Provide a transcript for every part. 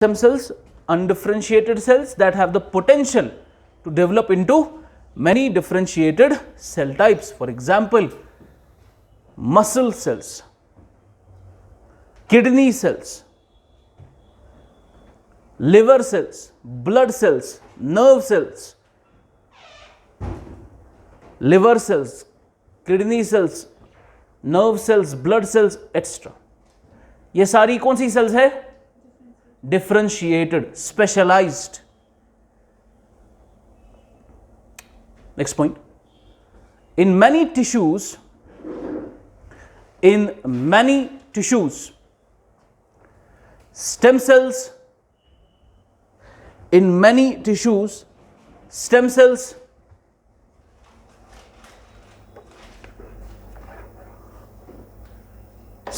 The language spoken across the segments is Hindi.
stem cells, undifferentiated cells that have the potential to develop into many differentiated cell types. For example, muscle cells, kidney cells, liver cells, blood cells, nerve cells, liver cells, kidney cells, nerve cells, blood cells, etc. ये सारी कौन सी सेल्स है? Differentiated, specialized. Next point, in many tissues stem cells, in many tissues stem cells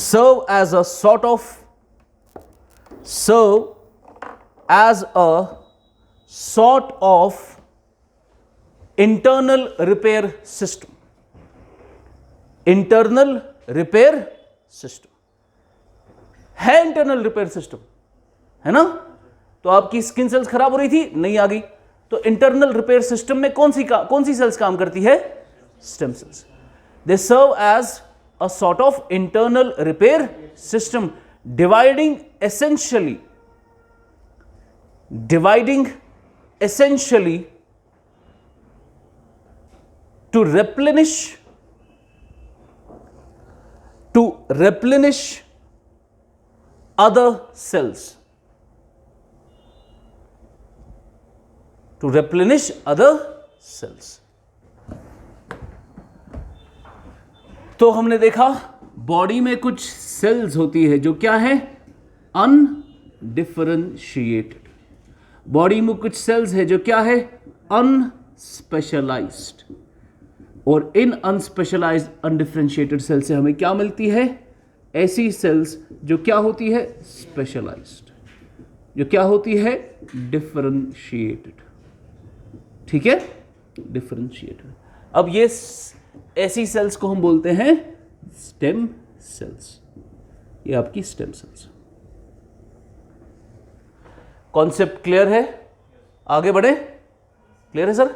serve as a sort of internal repair system. Internal repair system है, internal repair system है ना. तो आपकी स्किन सेल्स खराब हो रही थी, नहीं आ गई, तो इंटरनल रिपेयर सिस्टम में कौन सी सेल्स काम करती है? Stem cells. They serve as a sort of internal repair system, dividing essentially to replenish other cells. To replenish other cells. तो हमने देखा बॉडी में कुछ सेल्स होती है जो क्या है? अनडिफरेंशिएटेड. बॉडी में कुछ सेल्स है जो क्या है? अनस्पेशलाइज्ड. और इन अनस्पेशलाइज्ड अनडिफरेंशिएटेड सेल से हमें क्या मिलती है? ऐसी सेल्स जो क्या होती है? स्पेशलाइज्ड. जो क्या होती है? डिफरेंशिएटेड. ठीक है, डिफरेंशिएटेड. अब ये ऐसी सेल्स को हम बोलते हैं स्टेम सेल्स. ये आपकी स्टेम सेल्स. कॉन्सेप्ट क्लियर है? आगे बढ़े? क्लियर है सर?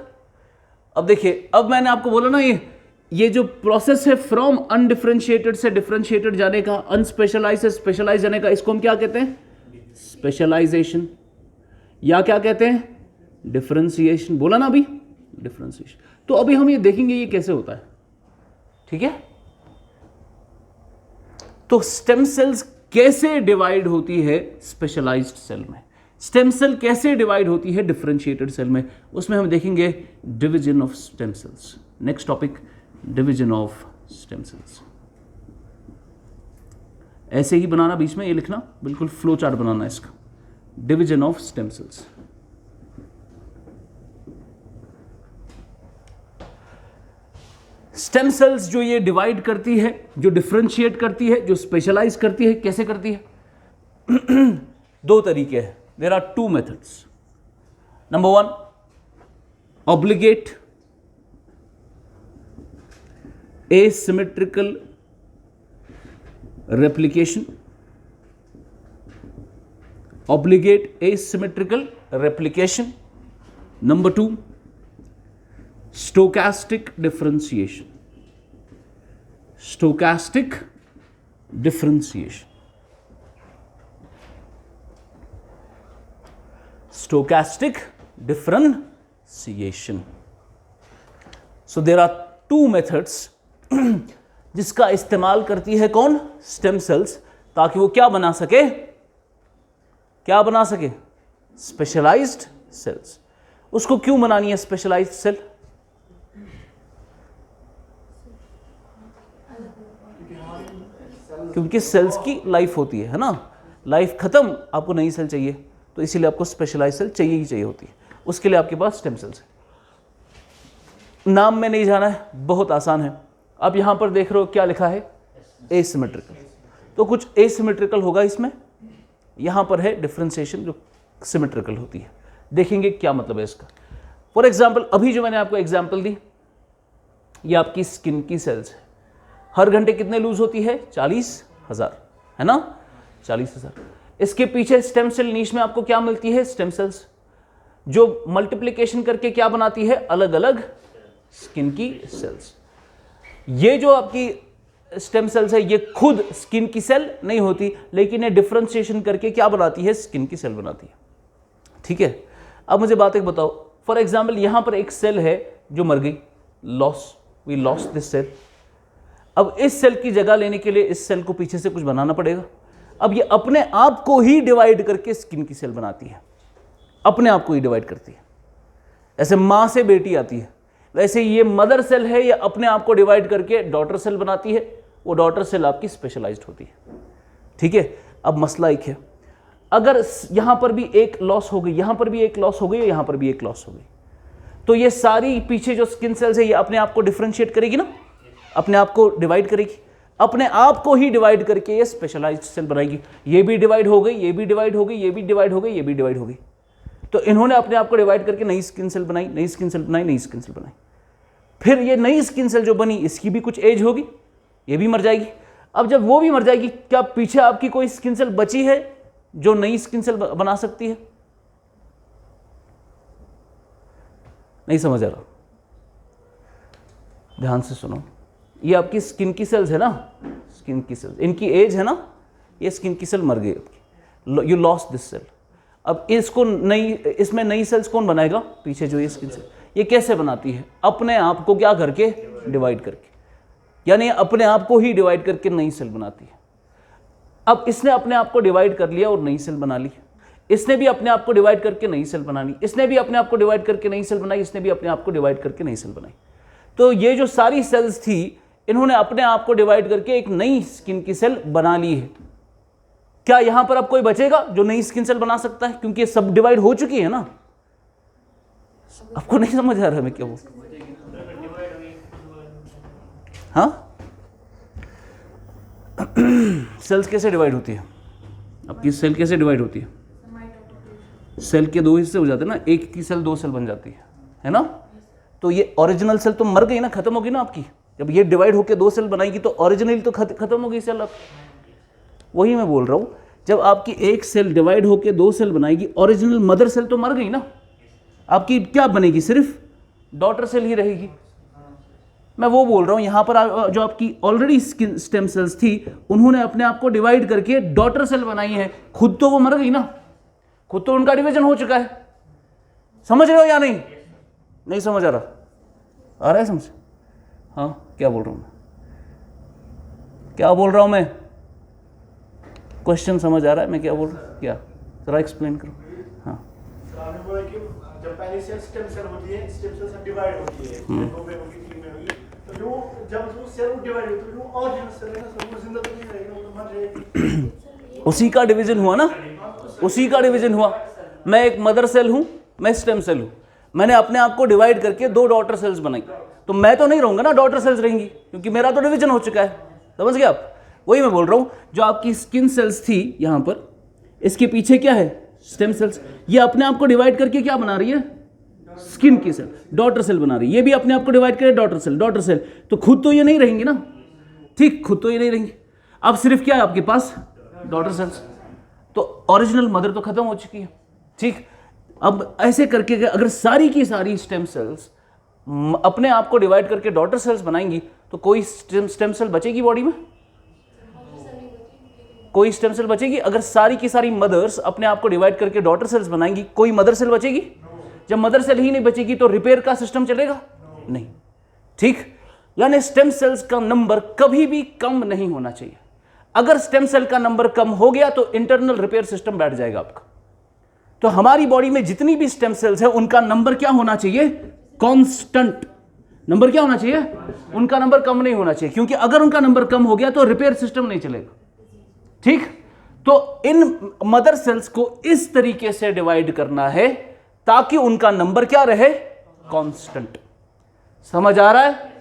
अब देखिए, अब मैंने आपको बोला ना, ये जो प्रोसेस है फ्रॉम अनडिफरेंशिएटेड से डिफरेंशिएटेड जाने का, अनस्पेशलाइज से स्पेशलाइज जाने का, इसको हम क्या कहते हैं? स्पेशलाइजेशन. या क्या कहते हैं? डिफरेंशिएशन. बोला ना अभी, डिफरेंशिएशन. तो अभी हम ये देखेंगे ये कैसे होता है. ठीक है, तो स्टेम सेल्स कैसे डिवाइड होती है स्पेशलाइज्ड सेल में, स्टेम सेल कैसे डिवाइड होती है डिफरेंशिएटेड सेल में, उसमें हम देखेंगे division of stem cells. Next topic, division of stem cells. ऐसे ही बनाना, बीच में ये लिखना, बिल्कुल फ्लो चार्ट बनाना इसका. Division of stem cells. Stem cells जो ये डिवाइड करती है, जो डिफरेंशिएट करती है, जो स्पेशलाइज करती है, कैसे करती है? दो तरीके हैं. There are two methods. Number one, obligate asymmetrical replication. Obligate asymmetrical replication. Number two, stochastic differentiation. Stochastic differentiation. Stochastic differentiation. So there are two methods जिसका इस्तेमाल करती है कौन? स्टेम सेल्स, ताकि वो क्या बना सके? क्या बना सके? Specialized cells. उसको क्यों बनानी है स्पेशलाइज्ड सेल? क्योंकि सेल्स की लाइफ होती है ना, लाइफ खत्म, आपको नई सेल चाहिए, तो इसीलिए आपको स्पेशलाइज्ड सेल चाहिए ही चाहिए होती है. उसके लिए आपके पास स्टेम सेल्स है. नाम में नहीं जाना है, बहुत आसान है. अब यहां पर देख रहे हो क्या लिखा है? एसिमेट्रिकल. तो कुछ एसिमेट्रिकल होगा इसमें. यहां पर है डिफरेंशिएशन जो सिमेट्रिकल होती है. देखेंगे क्या मतलब है इसका. फॉर एग्जाम्पल, अभी जो मैंने आपको एग्जाम्पल दी, ये आपकी स्किन की सेल्स है. हर घंटे कितने लूज होती है? 40,000, है ना, 40,000. इसके पीछे स्टेम सेल नीश में आपको क्या मिलती है? स्टेम सेल्स, जो मल्टीप्लिकेशन करके क्या बनाती है? अलग अलग स्किन की सेल्स। ये जो आपकी स्टेम सेल्स है ये खुद स्किन की सेल नहीं होती, लेकिन ये डिफरेंशिएशन करके क्या बनाती है? स्किन की सेल बनाती है। ठीक है, अब मुझे बात एक बताओ, फॉर एग्जाम्पल यहां पर एक सेल है जो मर गई, वी लॉस्ट दिस सेल। अब इस सेल की जगह लेने के लिए इस सेल को पीछे से कुछ बनाना पड़ेगा। अब ये अपने आप को ही डिवाइड करके स्किन की सेल बनाती है, अपने आप को ही डिवाइड करती है। ऐसे मां से बेटी आती है, वैसे ये मदर सेल है, ये अपने आप को डिवाइड करके डॉटर सेल बनाती है। वो डॉटर सेल आपकी स्पेशलाइज्ड होती है। ठीक है, अब मसला एक है, अगर यहां पर भी एक लॉस हो गई, यहां पर भी एक लॉस हो गई, यहां पर भी एक लॉस हो गई, तो ये सारी पीछे जो स्किन सेल्स है ये अपने आप को डिफरेंशिएट करेगी ना, अपने आप को डिवाइड करेगी, अपने आप को ही डिवाइड करके ये स्पेशलाइज्ड सेल बनाएगी। ये भी डिवाइड हो गई, ये भी डिवाइड हो गई, ये भी डिवाइड हो गई, ये भी डिवाइड हो गई। तो इन्होंने अपने आप को डिवाइड करके नई स्किन सेल बनाई, नई स्किन सेल बनाई, नई स्किन सेल बनाई। फिर ये नई स्किन सेल जो बनी इसकी भी कुछ एज होगी, ये भी मर जाएगी। अब जब वो भी मर जाएगी, क्या पीछे आपकी कोई स्किन सेल बची है जो नई स्किन सेल बना सकती है? नहीं समझ आ रहा, ध्यान से सुनो। ये आपकी स्किन की सेल्स है ना, स्किन की सेल्स, इनकी एज है ना, ये स्किन की सेल मर गई आपकी, यू लॉस्ट दिस सेल। अब इसको नई, इसमें नई सेल्स कौन बनाएगा? पीछे जो ये स्किन सेल, ये कैसे बनाती है? अपने आप को क्या करके? डिवाइड करके, यानी अपने आप को ही डिवाइड करके नई सेल बनाती है। अब इसने अपने आप को डिवाइड कर लिया और नई सेल बना ली, इसने भी अपने आप को डिवाइड करके नई सेल बना ली, इसने भी अपने आप को डिवाइड करके नई सेल बनाई, इसने भी अपने आप को डिवाइड करके नई सेल बनाई। तो ये जो सारी सेल्स थी, इन्होंने अपने आप को डिवाइड करके एक नई स्किन की सेल बना ली है। क्या यहां पर अब कोई बचेगा जो नई स्किन सेल बना सकता है? क्योंकि ये सब डिवाइड हो चुकी है ना। आपको नहीं समझ आ रहा मैं क्या बोल? हाँ, सेल्स कैसे डिवाइड होती है? आपकी सेल कैसे डिवाइड होती है? सेल के दो हिस्से हो जाते हैं ना, एक की सेल दो सेल बन जाती है ना। तो ये ओरिजिनल सेल तो मर गई ना, खत्म होगी ना आपकी। जब ये डिवाइड होकर दो सेल बनाएगी तो ओरिजिनल तो खत्म हो गई सेल आपकी। वही मैं बोल रहा हूं, जब आपकी एक सेल डिवाइड होकर दो सेल बनाएगी, ओरिजिनल मदर सेल तो मर गई ना, आपकी क्या बनेगी? सिर्फ डॉटर सेल ही रहेगी। मैं वो बोल रहा हूं, यहां पर जो आपकी ऑलरेडी स्टेम सेल्स थी, उन्होंने अपने आप को डिवाइड करके डॉटर सेल बनाई है। खुद तो वो मर गई ना, खुद तो उनका डिवीजन हो चुका है। समझ रहे हो या नहीं? नहीं समझ आ रहा है समझ? हाँ, क्या बोल रहा हूं मैं? क्या बोल रहा हूं मैं? क्वेश्चन समझ आ रहा है मैं क्या बोल रहा हूं? क्या, जरा एक्सप्लेन करो। हाँ, आपने बोला कि जब पहली सेल स्टेम सेल होती है, स्टेम सेल से डिवाइड होती है, दो में होगी, तीन में होगी, तो जो जब वो सेल डिवाइड होती है, वो ओरिजिनल सेल है ना, सब वो जिंदा तो नहीं रहेगा, वो तो मर जाएगी। उसी का डिवीजन हुआ ना, उसी का डिवीजन हुआ। मैं एक मदर सेल हूं, मैं स्टेम सेल हूं, मैंने अपने आप को डिवाइड करके दो डॉटर सेल्स बनाई, तो मैं तो नहीं रहूंगा ना, डॉटर सेल्स रहेंगी, क्योंकि मेरा तो डिवीजन हो चुका है। समझ गए आप? वही मैं बोल रहा हूं, जो आपकी स्किन सेल्स थी यहां पर, इसके पीछे क्या है? Stem sales. ये अपने आप को डिवाइड करके क्या बना रही है? स्किन की सेल, डॉटर सेल बना रही है। ये भी अपने आप को डिवाइड करे डॉटर सेल, डॉटर सेल। तो खुद तो ये नहीं रहेंगी ना, ठीक, खुद तो ये नहीं रहेंगी। अब सिर्फ क्या है आपके पास? Daughter cells. तो ओरिजिनल मदर तो खत्म हो चुकी है, ठीक। अब ऐसे करके अगर सारी की सारी स्टेम सेल्स अपने आप को डिवाइड करके डॉटर सेल्स बनाएंगी, तो कोई स्टेम सेल बचेगी बॉडी में? कोई स्टेम सेल बचेगी? अगर सारी की सारी मदर्स अपने आप को डिवाइड करके डॉटर सेल्स बनाएंगी, कोई मदर सेल बचेगी? जब मदर सेल ही नहीं बचेगी तो रिपेयर का सिस्टम चलेगा नहीं, ठीक। यानी स्टेम सेल्स का नंबर कभी भी कम नहीं होना चाहिए। अगर स्टेम सेल का नंबर कम हो गया तो इंटरनल रिपेयर सिस्टम बैठ जाएगा आपका। तो हमारी बॉडी में जितनी भी स्टेम सेल्स है उनका नंबर क्या होना चाहिए? Constant number. क्या होना चाहिए? उनका नंबर कम नहीं होना चाहिए, क्योंकि अगर उनका नंबर कम हो गया तो रिपेयर सिस्टम नहीं चलेगा, ठीक। तो इन मदर सेल्स को इस तरीके से डिवाइड करना है ताकि उनका नंबर क्या रहे? कांस्टेंट। समझ आ रहा है?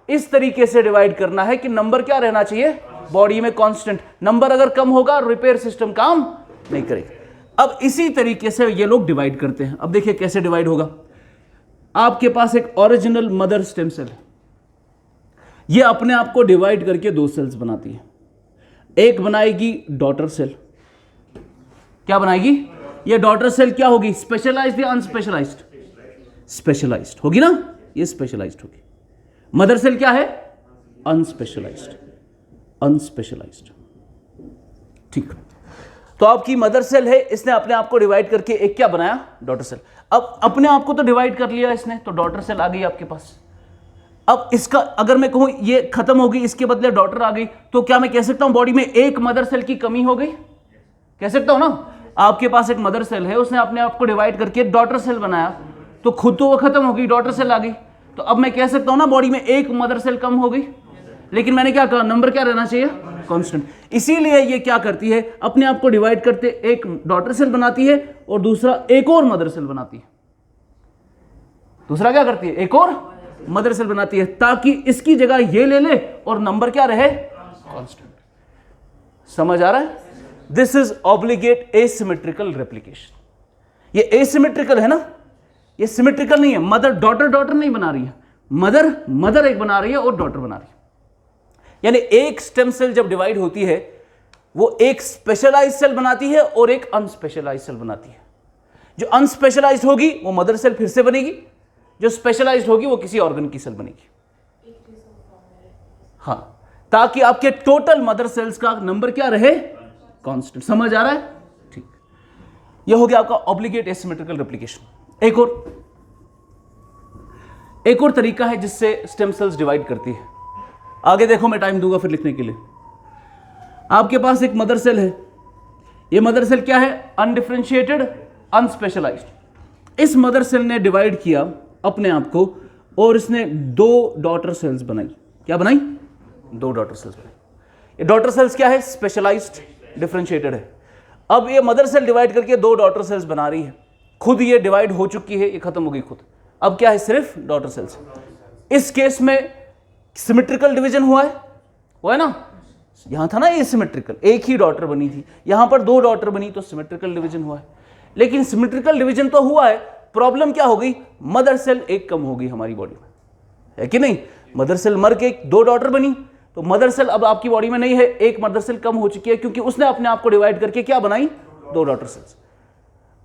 इस तरीके से डिवाइड करना है कि नंबर क्या रहना चाहिए? बॉडी में कांस्टेंट। नंबर अगर कम होगा रिपेयर सिस्टम काम नहीं करेगा। अब इसी तरीके से ये लोग डिवाइड करते हैं। अब देखिए कैसे डिवाइड होगा। आपके पास एक ओरिजिनल मदर स्टेम सेल है, ये अपने आप को डिवाइड करके दो सेल्स बनाती है। एक बनाएगी डॉटर सेल, क्या बनाएगी? ये डॉटर सेल क्या होगी? स्पेशलाइज्ड या अनस्पेशलाइज्ड? स्पेशलाइज्ड होगी ना, ये स्पेशलाइज्ड होगी। मदर सेल क्या है? अनस्पेशलाइज्ड, अनस्पेशलाइज्ड। ठीक, तो आपकी मदर सेल है, इसने अपने आप को डिवाइड करके एक क्या बनाया? Daughter cell. अब अपने आप को तो डिवाइड कर लिया इसने, तो डॉटर सेल आ गई आपके पास। अब इसका अगर मैं कहूं ये खत्म हो गई, इसके बदले डॉटर आ गई, तो क्या मैं कह सकता हूं बॉडी में एक मदर सेल की कमी हो गई? कह सकता हूं ना। आपके पास एक मदर सेल है, उसने अपने आप को डिवाइड करके डॉटर सेल बनाया, तो खुद तो वो खत्म हो गई, डॉटर सेल आ गई। तो अब मैं कह सकता हूं ना बॉडी में एक मदर सेल कम हो गई, लेकिन मैंने क्या कहा? नंबर क्या रहना चाहिए? कांस्टेंट। इसीलिए ये क्या करती है? अपने आप को डिवाइड करते एक डॉटर सेल बनाती है और दूसरा एक और मदर सेल बनाती है। दूसरा क्या करती है? एक और मदर सेल बनाती है, ताकि इसकी जगह ये ले ले और नंबर क्या रहे? कांस्टेंट। समझ आ रहा है? This is obligate asymmetrical replication. ये एसिमेट्रिकल है ना, ये सिमेट्रिकल नहीं है। मदर डॉटर डॉटर नहीं बना रही है, मदर मदर एक बना रही है और डॉटर बना रही है। यानी एक स्टेम सेल जब डिवाइड होती है, वो एक स्पेशलाइज्ड सेल बनाती है और एक अनस्पेशलाइज्ड सेल बनाती है। जो अनस्पेशलाइज्ड होगी वो मदर सेल फिर से बनेगी, जो स्पेशलाइज्ड होगी वो किसी ऑर्गन की सेल बनेगी। हाँ, ताकि आपके टोटल मदर सेल्स का नंबर क्या रहे? कांस्टेंट। समझ आ रहा है? ठीक, यह हो गया आपका ऑब्लिगेट एसिमेट्रिकल रेप्लिकेशन। एक और तरीका है जिससे स्टेम सेल्स डिवाइड करती है। आगे देखो, मैं टाइम दूंगा फिर लिखने के लिए। आपके पास एक मदर सेल है, ये मदर सेल क्या है? अनडिफरेंशिएटेड, अनस्पेशलाइज्ड। इस मदर सेल ने डिवाइड किया अपने आप को और इसने दो डॉटर सेल्स बनाई। क्या बनाई? दो डॉटर सेल्स बनाई। ये डॉटर सेल्स क्या है? स्पेशलाइज्ड, डिफरेंशिएटेड है। अब ये मदर सेल डिवाइड करके दो डॉटर सेल्स बना रही है, खुद ये डिवाइड हो चुकी है, ये खत्म हो गई खुद। अब क्या है? सिर्फ डॉटर सेल्स। इस केस में सिमेट्रिकल डिवीजन हुआ है ना। यहां था ना ये सिमेट्रिकल, एक ही डॉटर बनी थी, यहां पर दो डॉटर बनी, तो सिमेट्रिकल डिवीजन हुआ है। लेकिन सिमेट्रिकल डिवीजन तो हुआ है, प्रॉब्लम क्या हो गई? मदर सेल एक कम हो गई हमारी बॉडी में, है कि नहीं? मदर सेल मर के दो डॉटर बनी, तो मदर सेल अब आपकी बॉडी में नहीं है, एक मदर सेल कम हो चुकी है, क्योंकि उसने अपने आप को डिवाइड करके क्या बनाई? दो डॉटर सेल्स।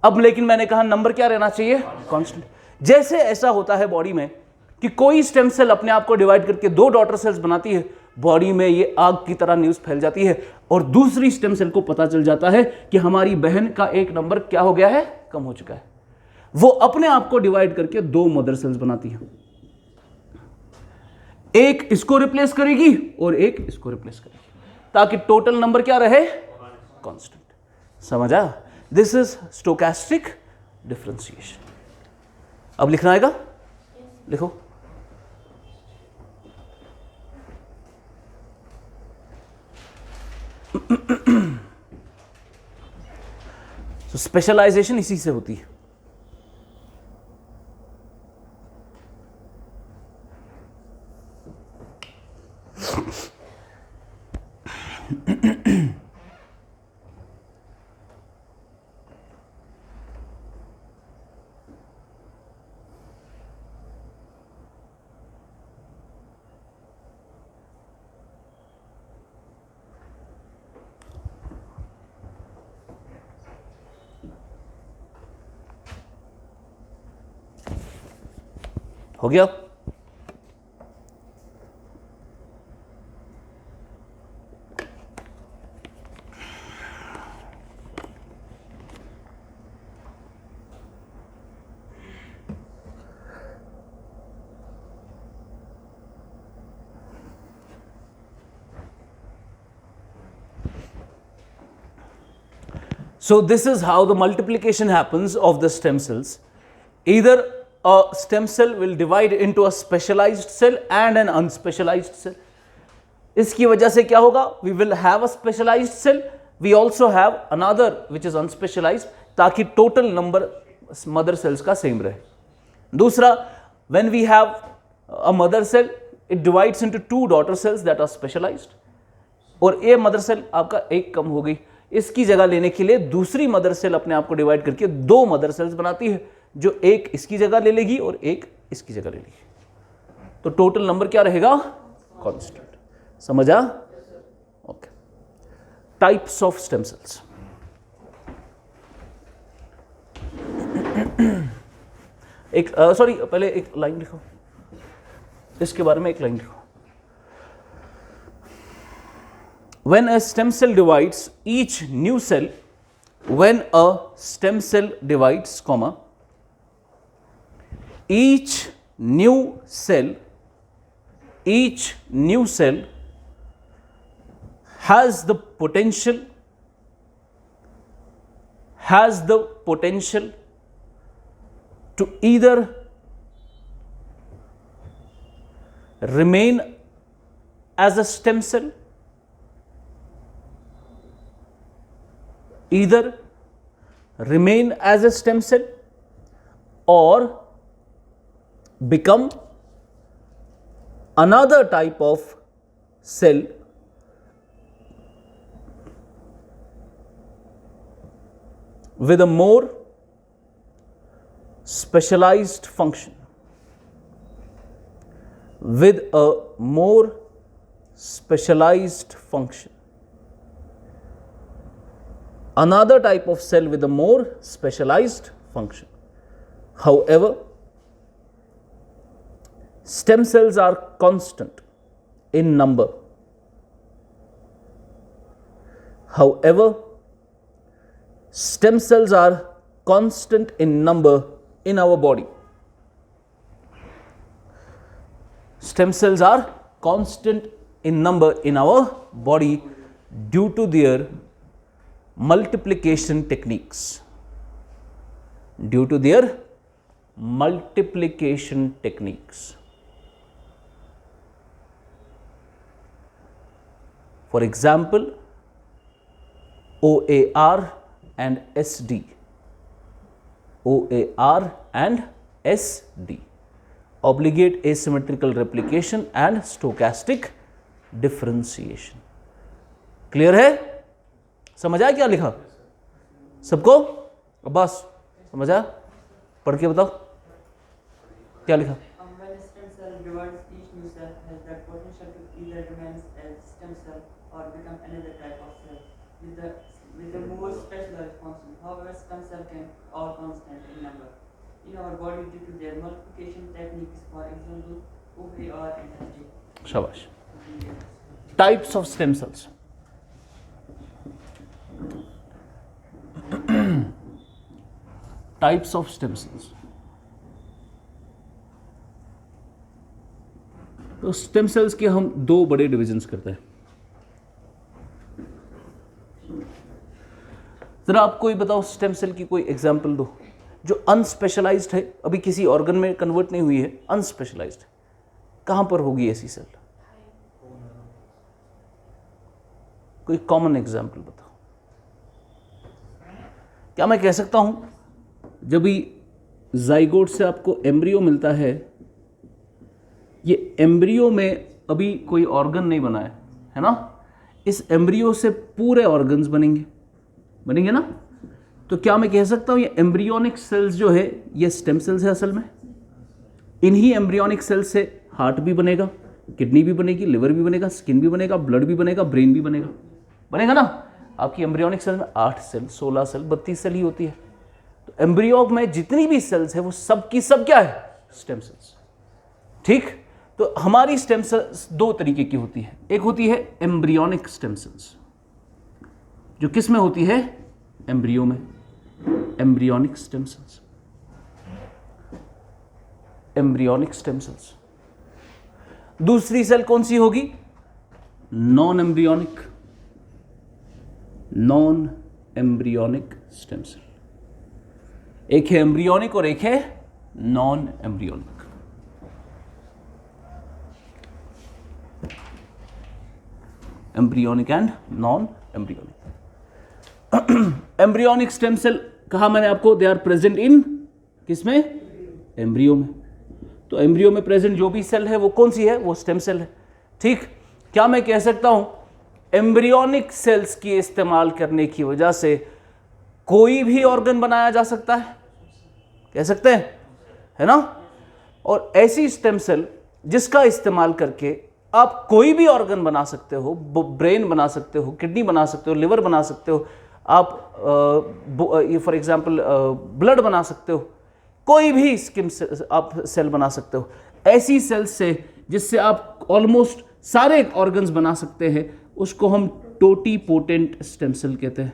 अब लेकिन मैंने कहा नंबर क्या रहना चाहिए? कांस्टेंट। जैसे ऐसा होता है बॉडी में कि कोई स्टेम सेल अपने आप को डिवाइड करके दो डॉटर सेल्स बनाती है, बॉडी में ये आग की तरह न्यूज़ फैल जाती है और दूसरी स्टेम सेल को पता चल जाता है कि हमारी बहन का एक नंबर क्या हो गया है? कम हो चुका है। वो अपने आप को डिवाइड करके दो मदर सेल्स बनाती है, एक इसको रिप्लेस करेगी और एक इसको रिप्लेस करेगी, ताकि टोटल नंबर क्या रहे? कांस्टेंट। समझा? This is stochastic differentiation. अब लिखना आएगा? लिखो। तो स्पेशलाइजेशन इसी से होती है। हो गया? So this is how the multiplication happens of the stem cells. Either a stem cell will divide into a specialized cell and an unspecialized cell. इसकी वजह से क्या होगा? We will have a specialized cell. We also have another which is unspecialized, ताकि total number mother cells का same रहे. दूसरा, when we have a mother cell, it divides into two daughter cells that are specialized. और ये मदर सेल आपका एक कम हो गई, इसकी जगह लेने के लिए दूसरी मदर सेल अपने आप को डिवाइड करके दो मदर सेल्स बनाती है, जो एक इसकी जगह ले लेगी और एक इसकी जगह ले लेगी। तो टोटल नंबर क्या रहेगा? कांस्टेंट। समझा? Okay. Types of stem cells. एक सॉरी पहले एक लाइन लिखो, इसके बारे में एक लाइन लिखो। When a stem cell divides, each new cell, when a stem cell divides, comma, each new cell has the potential to either remain as a stem cell, or become another type of cell with a more specialized function. Another type of cell with a more specialized function. However, stem cells are constant in number. In our body. Stem cells are constant in number in our body due to their multiplication techniques. For example, OAR and SD. Obligate asymmetrical replication and stochastic differentiation. Clear है? समझ आया क्या लिखा सबको? बस समझ आया? पढ़ के बताओ क्या लिखा? When a stem cell divides, each new cell has the potential to either remain as stem cell or become another type of cell with a more specialized function. However, stem cell can all constant in number in our body due to their multiplication techniques, for example, OAR and SD. शाबाश. Types of stem cells. Types of stem cells. तो स्टेम सेल्स के हम दो बड़े डिविजन्स करते हैं. जरा आप कोई बताओ स्टेम सेल की कोई एग्जांपल दो जो अनस्पेशलाइज्ड है, अभी किसी ऑर्गन में कन्वर्ट नहीं हुई है, अनस्पेशलाइज्ड. कहां पर होगी ऐसी सेल? कोई कॉमन एग्जांपल बताओ. क्या मैं कह सकता हूं जब भी जाइगोट से आपको एम्ब्रियो मिलता है, ये एम्ब्रियो में अभी कोई ऑर्गन नहीं बना है ना? इस एम्ब्रियो से पूरे ऑर्गन्स बनेंगे ना? तो क्या मैं कह सकता हूं ये एम्ब्रियोनिक सेल्स जो है ये स्टेम सेल्स है असल में? इन्हीं एम्ब्रियोनिक सेल्स से हार्ट भी बनेगा, किडनी भी बनेगी, लिवर भी बनेगा, स्किन भी बनेगा, ब्लड भी बनेगा, ब्रेन भी बनेगा ना? आपकी एम्ब्रियोनिक सेल में 8 सेल, 16 सेल, 32 सेल ही होती है. तो एम्ब्रियो में जितनी भी सेल्स है वो सब की सब क्या है? Stem sales. ठीक. तो हमारी स्टेम सेल्स दो तरीके की होती है. एक होती है एम्ब्रियोनिक स्टेम सेल्स, जो किस में होती है? एम्ब्रियो में. Embryonic stem cells. Embryonic stem cells. दूसरी सेल कौन सी होगी? Non embryonic stem cell. एक है एम्ब्रियोनिक और एक है non embryonic. Embryonic and non embryonic. Embryonic stem cell कहा मैंने आपको? दे आर प्रेजेंट इन किसमें? एम्ब्रियो में. तो एम्ब्रियो में प्रेजेंट जो भी सेल है वो कौन सी है? वो स्टेम सेल है. ठीक. क्या मैं कह सकता हूं एम्ब्रियोनिक सेल्स की इस्तेमाल करने की वजह से कोई भी ऑर्गन बनाया जा सकता है? कह सकते हैं, है ना? और ऐसी स्टेम सेल जिसका इस्तेमाल करके आप कोई भी ऑर्गन बना सकते हो, ब्रेन बना सकते हो, किडनी बना सकते हो, लिवर बना सकते हो, आप फॉर एग्जांपल ब्लड बना सकते हो. कोई भी स्किम से आप सेल बना सकते हो, ऐसी सेल्स से जिससे आप ऑलमोस्ट सारे ऑर्गन्स बना सकते हैं, उसको हम टोटीपोटेंट स्टेम सेल कहते हैं।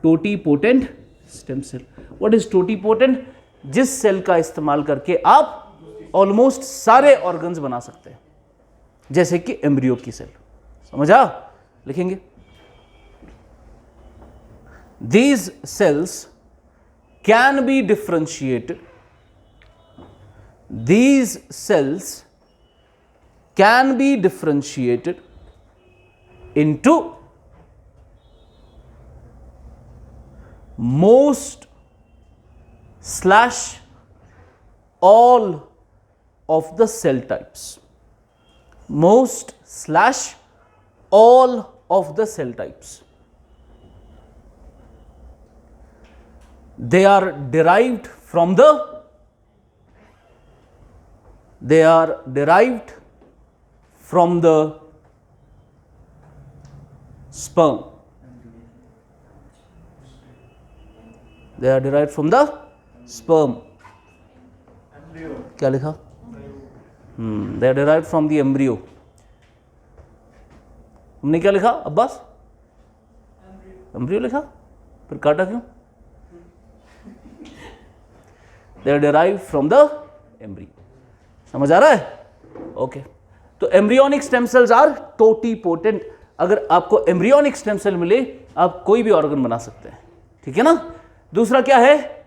Totipotent stem cell. What is totipotent? जिस सेल का इस्तेमाल करके आप ऑलमोस्ट सारे ऑर्गन्स बना सकते हैं, जैसे कि एम्ब्रियो की सेल। समझा? लिखेंगे, these cells can be differentiated, these cells can be differentiated into most / all of the cell types, most / all of the cell types. They are derived from the sperm. They are derived from the sperm. क्या लिखा? They are derived from the embryo. हमने क्या लिखा अब्बास? एम्ब्रियो लिखा, फिर काटा क्यों? They are derived from the embryo. समझ आ रहा है? ओके, तो embryonic stem cells are totipotent. अगर आपको एम्ब्रियोनिक स्टेम सेल मिले, आप कोई भी ऑर्गन बना सकते हैं, ठीक है ना? दूसरा क्या है?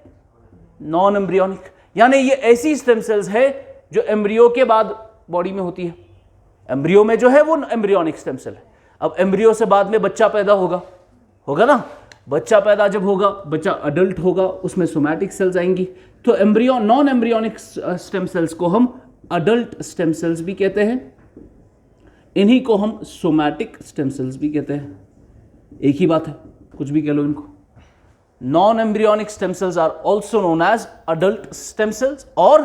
नॉन एम्ब्रियोनिक, यानी ये ऐसी स्टेम सेल्स है जो एम्ब्रियो के बाद बॉडी में होती है। एम्ब्रियो में जो है वो एम्ब्रियोनिक स्टेम सेल है। अब एम्ब्रियो से बाद में बच्चा पैदा होगा ना? बच्चा पैदा जब होगा, बच्चा अडल्ट होगा, उसमें सोमैटिक सेल्स आएंगी। तो embryo non embryonic stem sales को हम अडल्ट स्टेम सेल्स भी कहते हैं, इन्हीं को हम सोमैटिक स्टेम सेल्स भी कहते हैं। एक ही बात है, कुछ भी कह लो इनको। Non embryonic stem cells are also known as adult stem cells और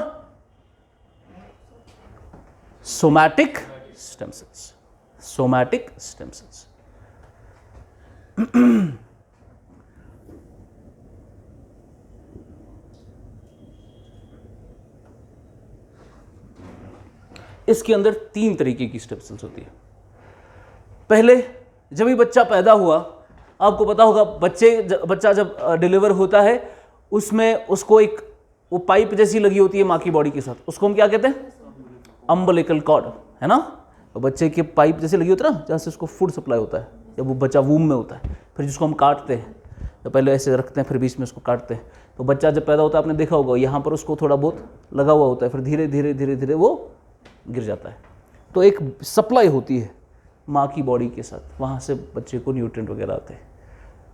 somatic stem cells. Somatic stem cells. इसके अंदर 3 तरीके की स्टेम सेल्स होती है। पहले जब भी बच्चा पैदा हुआ, आपको पता होगा बच्चा जब डिलीवर होता है, उसमें उसको एक वो पाइप जैसी लगी होती है माँ की बॉडी के साथ, उसको हम क्या कहते हैं? अम्बिलिकल कॉर्ड, है ना? तो बच्चे के पाइप जैसे लगी होती है ना, जहाँ से उसको फूड सप्लाई होता है जब वो बच्चा वूम में होता है। फिर जिसको हम काटते हैं, तो पहले ऐसे रखते हैं, फिर बीच में उसको काटते हैं। तो बच्चा जब पैदा होता है, आपने देखा होगा यहाँ पर उसको थोड़ा बहुत लगा हुआ होता है, फिर धीरे धीरे धीरे धीरे वो गिर जाता है। तो एक सप्लाई होती है माँ की बॉडी के साथ, वहाँ से बच्चे को न्यूट्रिएंट वगैरह आते हैं।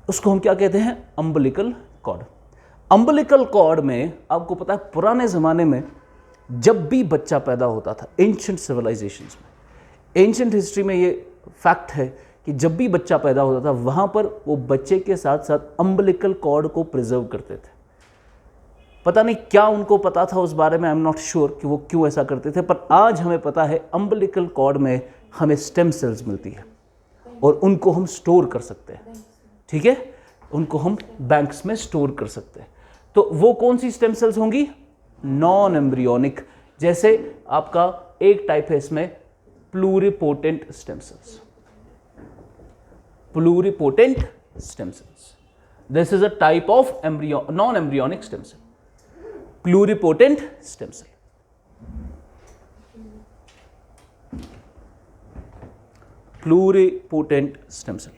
उसको हम क्या कहते हैं? Umbilical cord. अम्बिलिकल कॉर्ड में आपको पता है, पुराने ज़माने में जब भी बच्चा पैदा होता था, एंशिएंट सिविलाइजेशंस में, एंशिएंट हिस्ट्री में ये फैक्ट है कि जब भी बच्चा पैदा होता था, वहाँ पर वो बच्चे के साथ साथ अम्बिलिकल कॉर्ड को प्रिजर्व करते थे। पता नहीं क्या उनको पता था उस बारे में, आई एम नॉट श्योर कि वो क्यों ऐसा करते थे, पर आज हमें पता है अम्बिलिकल कॉर्ड में हमें स्टेम सेल्स मिलती है और उनको हम स्टोर कर सकते हैं, ठीक है? उनको हम बैंक्स में स्टोर कर सकते हैं। तो वो कौन सी स्टेम सेल्स होंगी? Non embryonic. जैसे आपका एक टाइप है इसमें pluripotent stem cells. Pluripotent stem cells, this is a type of non embryonic stem cell. Pluripotent stem cell. Pluripotent stem cell.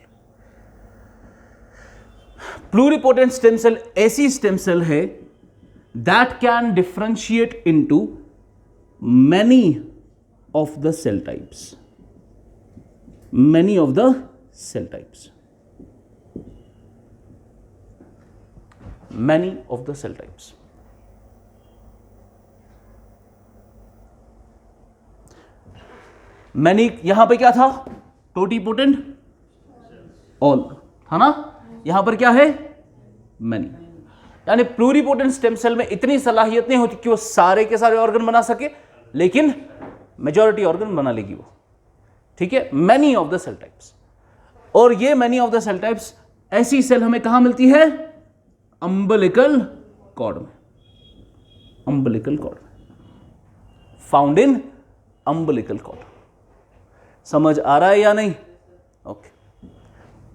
Pluripotent stem cell ऐसी स्टेम सेल है that can differentiate into many of the cell types. Many of the cell types. Many of the cell types. Many यहां पे क्या था? टोटीपोटेंट ऑल था ना? यहां पर क्या है? मैनी। यानी प्लूरिपोटेंट स्टेम सेल में इतनी सलाहियत नहीं होती कि वो सारे के सारे ऑर्गन बना सके, लेकिन मेजॉरिटी ऑर्गन बना लेगी वो, ठीक है? Many of the cell types. और ये many of the cell types ऐसी सेल हमें कहां मिलती है? अम्बिलिकल कॉर्ड में। Umbilical cord, found in umbilical cord. समझ आ रहा है या नहीं? ओके।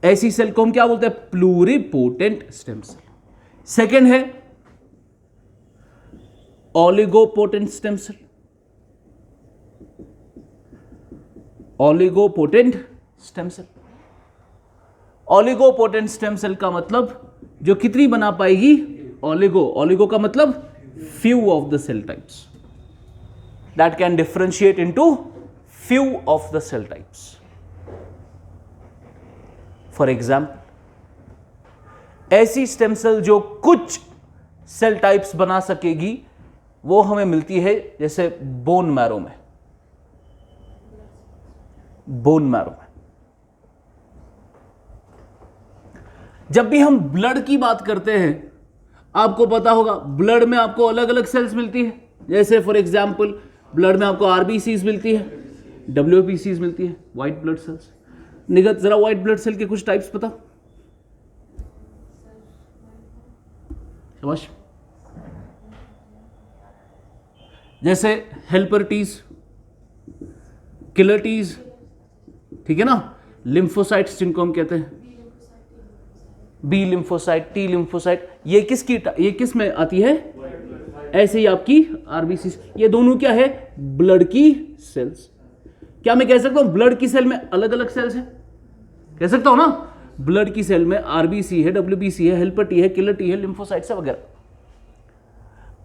ऐसी सेल को हम क्या बोलते हैं? Pluripotent stem cell. सेकेंड है oligopotent stem cell. Oligopotent stem cell, oligopotent stem cell का मतलब जो कितनी बना पाएगी? ओलिगो का मतलब few of the cell types that can differentiate into few of the cell types. For example, ऐसी स्टेम सेल जो कुछ सेल टाइप्स बना सकेगी वो हमें मिलती है जैसे बोन मैरो में। जब भी हम ब्लड की बात करते हैं, आपको पता होगा ब्लड में आपको अलग अलग सेल्स मिलती है। जैसे फॉर एग्जांपल ब्लड में आपको आरबीसीज मिलती है, डब्ल्यूबीसीज मिलती है, व्हाइट ब्लड सेल्स। निगत जरा व्हाइट ब्लड सेल के कुछ टाइप्स पता? शाबाश। जैसे हेल्पर टीज, किलर टीज, ठीक है ना, लिम्फोसाइट्स जिनको हम कहते हैं, बी लिम्फोसाइट, टी लिम्फोसाइट, ये किस में आती है? ऐसे ही आपकी आरबीसी। ये दोनों क्या है? ब्लड की सेल्स। क्या मैं कह सकता हूं ब्लड की सेल में अलग अलग सेल्स हैं? कह सकता हूं ना, ब्लड की सेल में आरबीसी है, डब्ल्यूबीसी है, हेल्पर टी है, किलर टी है, लिम्फोसाइट्स है वगैरह।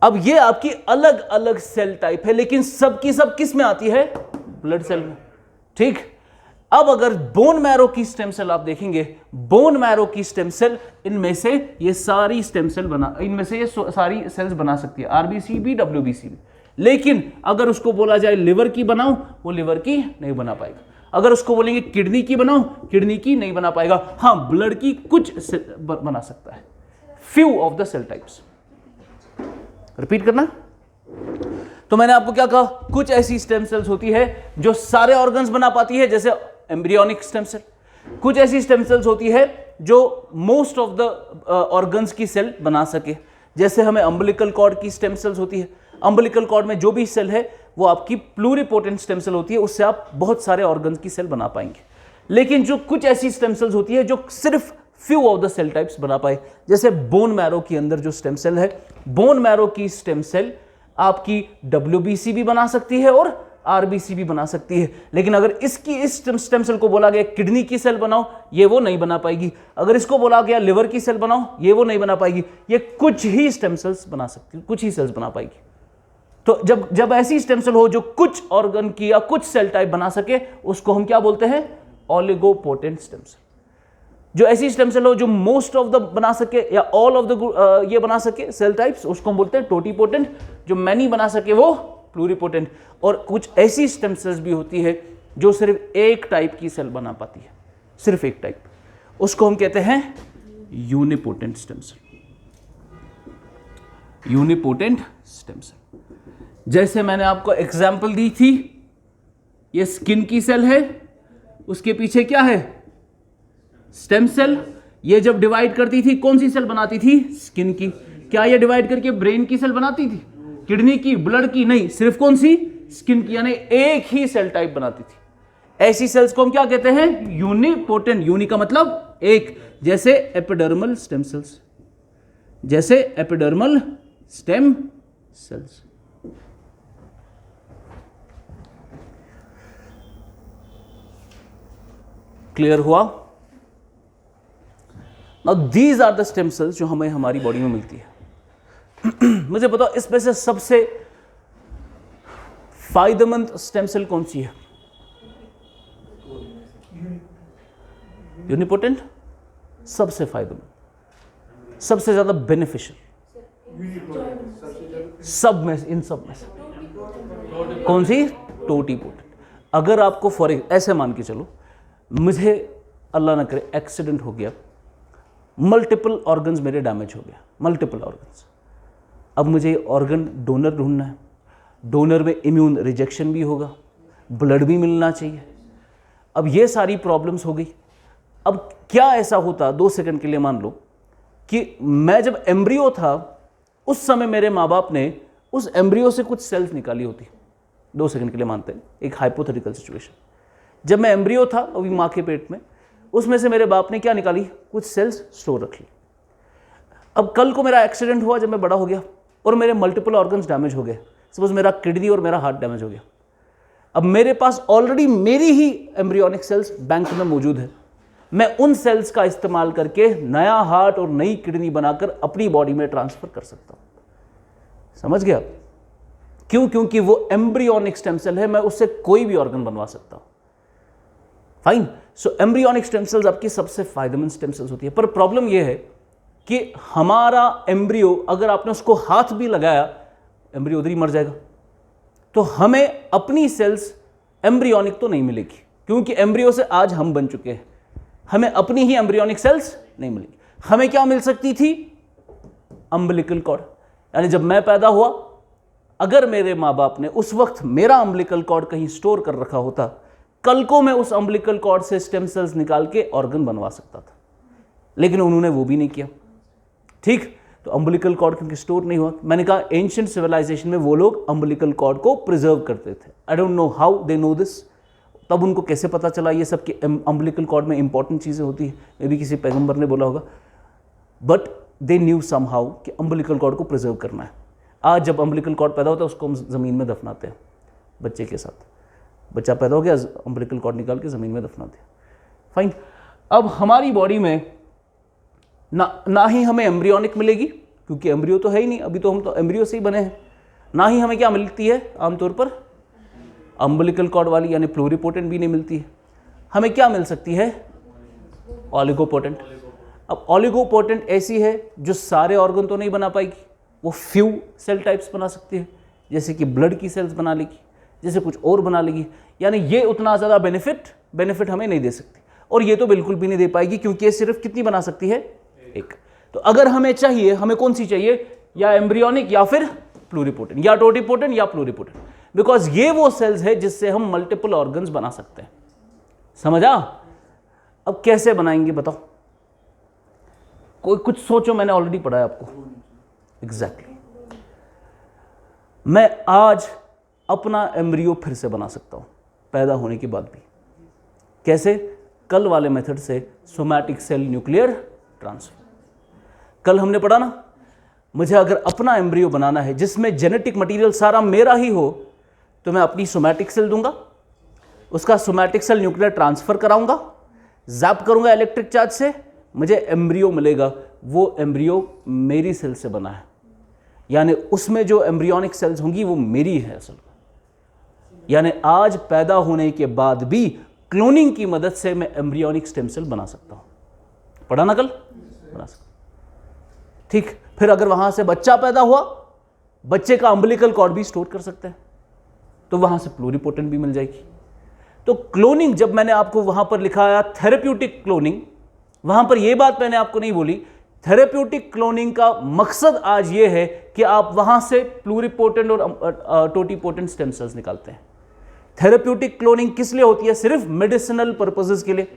अब ये आपकी अलग अलग सेल टाइप है, लेकिन सबकी सब किस में आती है? ब्लड सेल में। ठीक। अब अगर बोन मैरो की स्टेम सेल आप देखेंगे, बोन मैरो की स्टेम सेल इनमें से ये सारी स्टेम सेल इनमें से ये सारी सेल्स बना सकती है, आरबीसी भी, डब्ल्यूबीसी भी। लेकिन अगर उसको बोला जाए लिवर की बनाओ, वो लिवर की नहीं बना पाएगा। अगर उसको बोलेंगे किडनी की बनाओ, किडनी की नहीं बना पाएगा। हाँ, ब्लड की कुछ बना सकता है, few of the cell types. Repeat करना। तो मैंने आपको क्या कहा? कुछ ऐसी स्टेम सेल्स होती है जो सारे ऑर्गन्स बना पाती है, जैसे एम्ब्रियोनिक स्टेम सेल। कुछ ऐसी स्टेम सेल्स होती है जो मोस्ट ऑफ द ऑर्गन्स की सेल बना सके, जैसे हमें अम्बिलिकल कॉर्ड की स्टेम सेल्स होती है। अम्बिलिकल कॉर्ड में जो भी सेल है वो आपकी प्लूरिपोटेंट स्टेम सेल होती है, उससे आप बहुत सारे ऑर्गन्स की सेल बना पाएंगे। लेकिन जो कुछ ऐसी स्टेम सेल्स होती है जो सिर्फ few of the cell types बना पाए, जैसे बोन मैरो के अंदर जो स्टेम सेल है, बोन मैरो की स्टेम सेल आपकी डब्ल्यूबीसी भी बना सकती है और आरबीसी भी बना सकती है। लेकिन अगर इस स्टेम सेल को बोला गया किडनी की सेल बनाओ, ये वो नहीं बना पाएगी। अगर इसको बोला गया लिवर की सेल बनाओ, ये वो नहीं बना पाएगी। ये कुछ ही स्टेम सेल्स बना सकती है, कुछ ही सेल्स बना पाएगी। तो जब ऐसी स्टेम सेल हो जो कुछ ऑर्गन की या कुछ सेल टाइप बना सके, उसको हम क्या बोलते हैं? ओलिगोपोटेंट स्टेम सेल। जो ऐसी स्टेम सेल हो जो मोस्ट ऑफ द बना सके या ऑल ऑफ द ये बना सके सेल टाइप्स, उसको हम बोलते हैं टोटीपोटेंट। जो मैनी बना सके वो प्लूरिपोटेंट। और कुछ ऐसी स्टेम सेल्स भी होती है जो सिर्फ एक टाइप की सेल बना पाती है, सिर्फ एक टाइप, उसको हम कहते हैं unipotent stem cell. Unipotent stem cell. जैसे मैंने आपको एग्जांपल दी थी, ये स्किन की सेल है, उसके पीछे क्या है? Stem cell. ये जब डिवाइड करती थी कौन सी सेल बनाती थी? स्किन की। क्या ये डिवाइड करके ब्रेन की सेल बनाती थी? किडनी की, ब्लड की? नहीं, सिर्फ कौन सी? स्किन की। यानी एक ही सेल टाइप बनाती थी। ऐसी सेल्स को हम क्या कहते हैं? यूनिपोटेंट। यूनि का मतलब एक, जैसे एपिडर्मल स्टेम सेल्स, जैसे एपिडर्मल स्टेम सेल्स। क्लियर हुआ? Now these are the stem cells जो हमें हमारी बॉडी में मिलती है। मुझे बताओ इसमें से सबसे फायदेमंद स्टेम सेल कौन सी है? यूनिपोटेंट सबसे फायदेमंद, सबसे ज्यादा बेनिफिशियल, सब में, इन सब में से कौन सी? टोटीपोटेंट। अगर आपको ऐसे मान के चलो, मुझे अल्लाह ना करे एक्सीडेंट हो गया, मल्टीपल ऑर्गन्स मेरे डैमेज हो गया, मल्टीपल ऑर्गन्स। अब मुझे ऑर्गन डोनर ढूंढना है। डोनर में इम्यून रिजेक्शन भी होगा, ब्लड भी मिलना चाहिए। अब ये सारी प्रॉब्लम्स हो गई। अब क्या ऐसा होता, 2 सेकंड के लिए मान लो कि मैं जब एम्ब्रियो था, उस समय मेरे माँ बाप ने उस एम्ब्रियो से कुछ सेल्स निकाली होती, 2 सेकंड के लिए मानते हैं, एक हाइपोथेटिकल सिचुएशन। जब मैं एम्ब्रियो था अभी माँ के पेट में, उसमें से मेरे बाप ने क्या निकाली, कुछ सेल्स स्टोर रख ली। अब कल को मेरा एक्सीडेंट हुआ जब मैं बड़ा हो गया और मेरे मल्टीपल ऑर्गन्स डैमेज हो गए, सपोज मेरा किडनी और मेरा हार्ट डैमेज हो गया। अब मेरे पास ऑलरेडी मेरी ही एम्ब्रियोनिक सेल्स बैंक में मौजूद है, मैं उन सेल्स का इस्तेमाल करके नया हार्ट और नई किडनी बनाकर अपनी बॉडी में ट्रांसफर कर सकता हूं। समझ गया? क्यों? क्योंकि वो एम्ब्रियोनिक स्टेम सेल है, मैं उससे कोई भी ऑर्गन बनवा सकता हूं। फाइन। सो एम्ब्रियोनिक स्टेम सेल्स आपकी सबसे फायदेमंद स्टेम सेल्स होती है। पर प्रॉब्लम यह है कि हमारा एम्ब्रियो, अगर आपने उसको हाथ भी लगाया, एम्ब्रियो उधर ही मर जाएगा। तो हमें अपनी सेल्स एम्ब्रियोनिक तो नहीं मिलेगी, क्योंकि एम्ब्रियो से आज हम बन चुके हैं, हमें अपनी ही एम्ब्रियोनिक सेल्स नहीं मिलेगी। हमें क्या मिल सकती थी? Umbilical cord. यानी जब मैं पैदा हुआ, अगर मेरे माँ बाप ने उस वक्त मेरा अम्बिलिकल कॉर्ड कहीं स्टोर कर रखा होता, कल को मैं उस अम्बिलिकल कॉर्ड से स्टेम सेल्स निकाल के ऑर्गन बनवा सकता था, लेकिन उन्होंने वो भी नहीं किया। ठीक, तो अम्बिलिकल कॉर्ड क्योंकि स्टोर नहीं हुआ, मैंने कहा एंशिएंट सिविलाइजेशन में वो लोग अम्बिलिकल कॉर्ड को प्रिजर्व करते थे। I don't know how they know this, तब उनको कैसे पता चला ये सब कि अम्बिलिकल कॉर्ड में इंपॉर्टेंट चीज़ें होती है, मे भी किसी पैगंबर ने बोला होगा, बट दे न्यू समहाउ कि अम्बिलिकल कॉर्ड को प्रिजर्व करना है। आज जब अम्बिलिकल कॉर्ड पैदा होता है उसको हम ज़मीन में दफनाते हैं बच्चे के साथ। बच्चा पैदा हो गया, अम्बिलिकल कॉर्ड निकाल के ज़मीन में दफनाते हैं। फाइन। अब हमारी बॉडी में ना ही हमें एम्ब्रियोनिक मिलेगी, क्योंकि एम्ब्रियो तो है ही नहीं, अभी तो हम तो एम्ब्रियो से ही बने हैं। ना ही हमें क्या मिलती है आमतौर पर, अम्बिलिकल कॉर्ड वाली यानी प्लूरिपोटेंट भी नहीं मिलती है। हमें क्या मिल सकती है? ऑलिगोपोटेंट। अब ऑलिगोपोटेंट ऐसी है जो सारे ऑर्गन तो नहीं बना पाएगी, वो फ्यू सेल टाइप्स बना सकती है, जैसे कि ब्लड की सेल्स बना लेगी, जैसे कुछ और बना लेगी। यानी ये उतना ज़्यादा बेनिफिट हमें नहीं दे सकती, और ये तो बिल्कुल भी नहीं दे पाएगी, क्योंकि ये सिर्फ कितनी बना सकती है? एक। तो अगर हमें चाहिए, हमें कौन सी चाहिए? या एम्ब्रियोनिक या फिर प्लूरिपोटेंट, या टोटिपोटेंट या प्लूरिपोटेंट, बिकॉज ये वो सेल्स है जिससे हम मल्टीपल ऑर्गन्स बना सकते हैं। समझा? अब कैसे बनाएंगे बताओ? कोई कुछ सोचो, मैंने ऑलरेडी पढ़ा है आपको। एग्जैक्टली। मैं आज अपना एम्ब्रियो फिर से बना सकता हूं पैदा होने के बाद भी। कैसे? कल वाले मेथड से, सोमैटिक सेल न्यूक्लियर ट्रांसफर। कल हमने पढ़ा ना, मुझे अगर अपना एम्ब्रियो बनाना है जिसमें जेनेटिक मटेरियल सारा मेरा ही हो, तो मैं अपनी सोमैटिक सेल दूंगा, उसका सोमैटिक सेल न्यूक्लियर ट्रांसफर कराऊंगा, जैप करूंगा इलेक्ट्रिक चार्ज से, मुझे एम्ब्रियो मिलेगा। वो एम्ब्रियो मेरी सेल से बना है, यानी उसमें जो एम्ब्रियोनिक सेल्स होंगी वो मेरी है असल। यानी आज पैदा होने के बाद भी क्लोनिंग की मदद से मैं एम्ब्रियोनिक स्टेम सेल बना सकता हूं। पढ़ा ना कल? बना सकता। ठीक। फिर अगर वहां से बच्चा पैदा हुआ, बच्चे का अम्बिलिकल कॉर्ड भी स्टोर कर सकते हैं, तो वहां से प्लूरिपोटेंट भी मिल जाएगी। तो क्लोनिंग, जब मैंने आपको वहां पर लिखाया थेरेप्यूटिक क्लोनिंग, वहां पर यह बात मैंने आपको नहीं बोली। थेरेप्यूटिक क्लोनिंग का मकसद आज यह है कि आप वहां से प्लूरिपोटेंट और टोटिपोटेंट स्टेम सेल्स निकालते हैं। थेरेप्यूटिक क्लोनिंग किस लिए होती है? सिर्फ मेडिसिनल पर्पसेस के लिए।